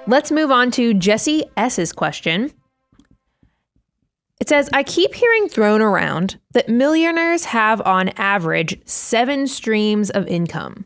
Let's move on to Jesse S.'s question. It says, I keep hearing thrown around that millionaires have on average 7 streams of income.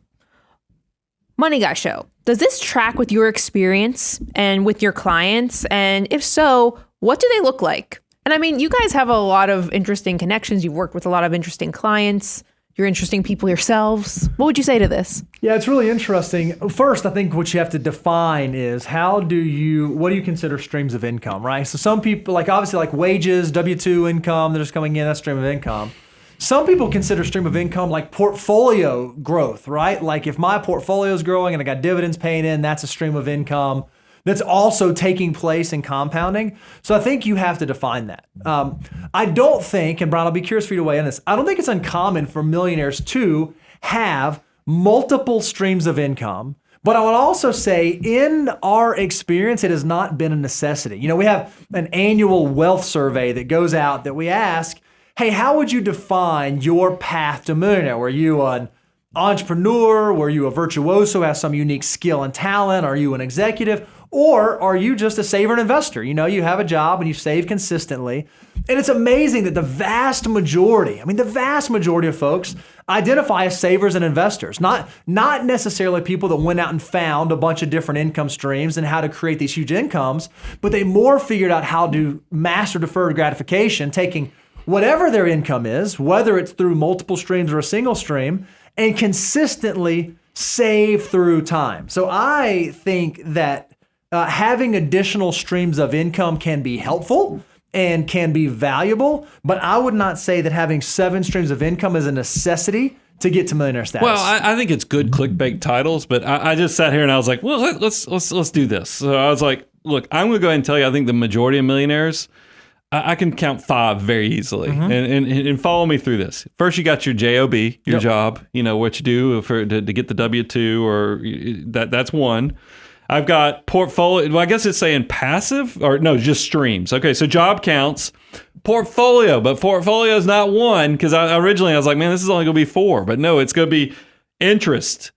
Money Guy Show, does this track with your experience and with your clients? And if so, what do they look like? And I mean, you guys have a lot of interesting connections. You've worked with a lot of interesting clients. You're interesting people yourselves. What would you say to this? Yeah, it's really interesting. First, I think what you have to define is what do you consider streams of income, right? So some people, obviously wages, W-2 income, they're just coming in, that's stream of income. Some people consider stream of income like portfolio growth, right? Like if my portfolio is growing and I got dividends paying in, that's a stream of income that's also taking place in compounding. So I think you have to define that. I don't think, and Brian, I'll be curious for you to weigh in this, I don't think it's uncommon for millionaires to have multiple streams of income. But I would also say in our experience, it has not been a necessity. We have an annual wealth survey that goes out that we ask, hey, how would you define your path to millionaire? Were you an entrepreneur? Were you a virtuoso, have some unique skill and talent? Are you an executive? Or are you just a saver and investor? You have a job and you save consistently. And it's amazing that the vast majority of folks identify as savers and investors, not necessarily people that went out and found a bunch of different income streams and how to create these huge incomes, but they more figured out how to master deferred gratification, taking whatever their income is, whether it's through multiple streams or a single stream, and consistently save through time. So I think that having additional streams of income can be helpful and can be valuable, but I would not say that having 7 streams of income is a necessity to get to millionaire status. Well, I think it's good clickbait titles, but I just sat here and I was like, well, let's do this. So I was like, look, I'm going to go ahead and tell you, I think the majority of millionaires, I can count 5 very easily, and follow me through this. First, you got your job, your job, what you do to get the W-2, or that's one. I've got portfolio. Well, I guess it's saying passive, or no, just streams. Okay, so job counts, portfolio, but portfolio is not one, because originally I was like, man, this is only going to be 4, but no, it's going to be interest,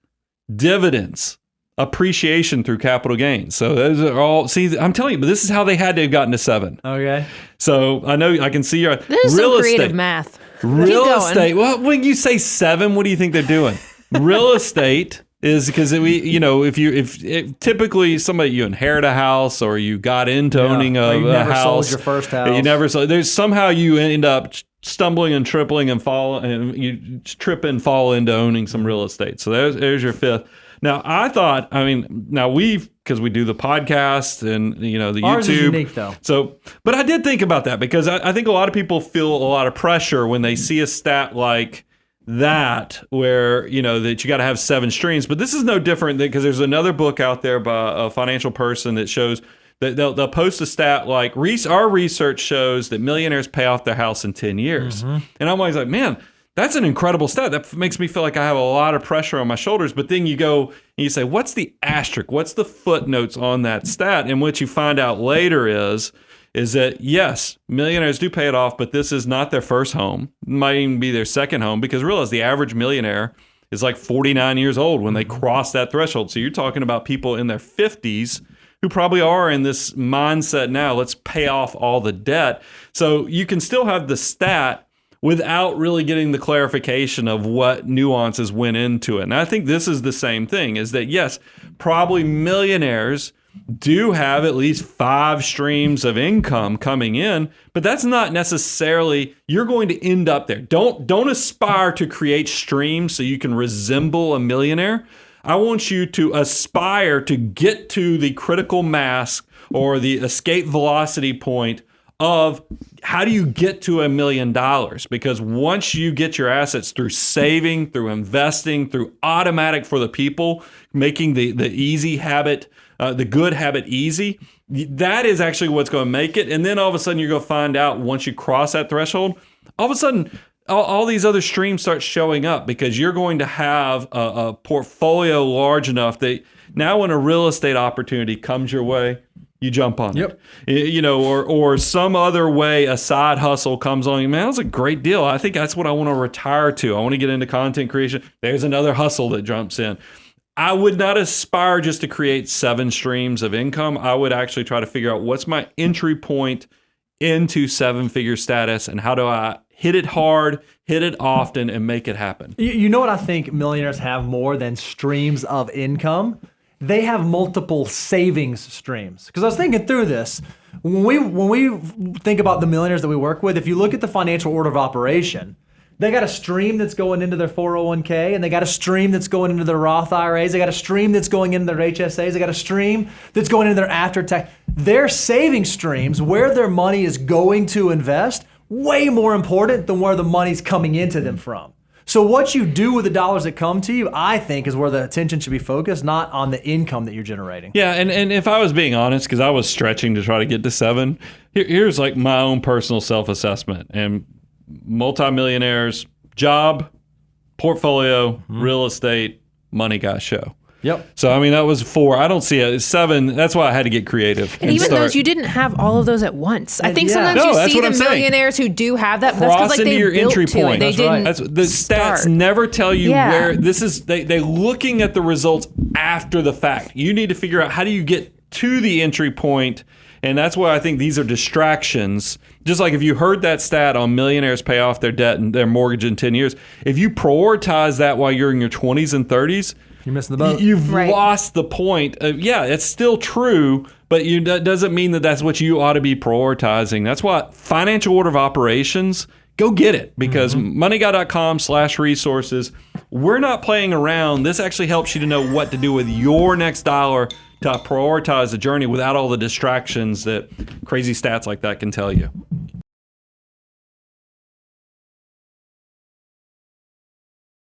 dividends, appreciation through capital gains. So those are all, see, I'm telling you, but this is how they had to have gotten to 7. Okay. So I know I can see your This is real some creative estate. math. Real estate. Well, when you say 7, what do you think they're doing? Real estate is because if typically somebody, you inherit a house or you got into owning a you never house, sold your first house. You never sold. There's somehow you end up stumbling and tripling and you trip and fall into owning some real estate. So there's your 5th. Now I thought, because we do the podcast and the YouTube. Ours is unique though. So, but I did think about that because I think a lot of people feel a lot of pressure when they see a stat like that, where that you got to have 7 streams. But this is no different because there's another book out there by a financial person that shows that they'll post a stat like our research shows that millionaires pay off their house in 10 years. Mm-hmm. And I'm always like, man, that's an incredible stat. That makes me feel like I have a lot of pressure on my shoulders. But then you go and you say, what's the asterisk? What's the footnotes on that stat? And what you find out later is that, yes, millionaires do pay it off, but this is not their first home. It might even be their second home, because realize the average millionaire is like 49 years old when they cross that threshold. So you're talking about people in their 50s who probably are in this mindset now, let's pay off all the debt. So you can still have the stat without really getting the clarification of what nuances went into it. And I think this is the same thing, is that, yes, probably millionaires do have at least 5 streams of income coming in, but that's not necessarily, you're going to end up there. Don't aspire to create streams so you can resemble a millionaire. I want you to aspire to get to the critical mass or the escape velocity point of how do you get to $1 million? Because once you get your assets through saving, through investing, through automatic for the people, making the easy habit, the good habit easy, that is actually what's going to make it. And then all of a sudden you're going to find out, once you cross that threshold, all of a sudden all these other streams start showing up, because you're going to have a portfolio large enough that now when a real estate opportunity comes your way, you jump on it. Or some other way, a side hustle comes on you. Man, that's a great deal. I think that's what I want to retire to. I want to get into content creation. There's another hustle that jumps in. I would not aspire just to create 7 streams of income. I would actually try to figure out what's my entry point into 7-figure status and how do I hit it hard, hit it often, and make it happen. You know what I think millionaires have more than streams of income? They have multiple savings streams. Because I was thinking through this. When we think about the millionaires that we work with, if you look at the financial order of operation, they got a stream that's going into their 401k, and they got a stream that's going into their Roth IRAs. They got a stream that's going into their HSAs. They got a stream that's going into their after tax. Their saving streams, where their money is going to invest, way more important than where the money's coming into them from. So what you do with the dollars that come to you, I think, is where the attention should be focused, not on the income that you're generating. Yeah, and if I was being honest, because I was stretching to try to get to 7, here's like my own personal self-assessment. And multimillionaires, job, portfolio, real estate, money guy show. Yep. So, I mean, that was 4. I don't see it. 7, that's why I had to get creative. And even those, you didn't have all of those at once. I think sometimes you see the millionaires who do have that, but that's because like they your built entry to point. it. They didn't the stats never tell you where this is. They looking at the results after the fact. You need to figure out how do you get to the entry point, and that's why I think these are distractions. Just like if you heard that stat on millionaires pay off their debt and their mortgage in 10 years, if you prioritize that while you're in your 20s and 30s, you're missing the boat. You've lost the point. Yeah, it's still true, but that doesn't mean that that's what you ought to be prioritizing. That's why financial order of operations, go get it, because moneyguy.com/resources, we're not playing around. This actually helps you to know what to do with your next dollar to prioritize the journey without all the distractions that crazy stats like that can tell you.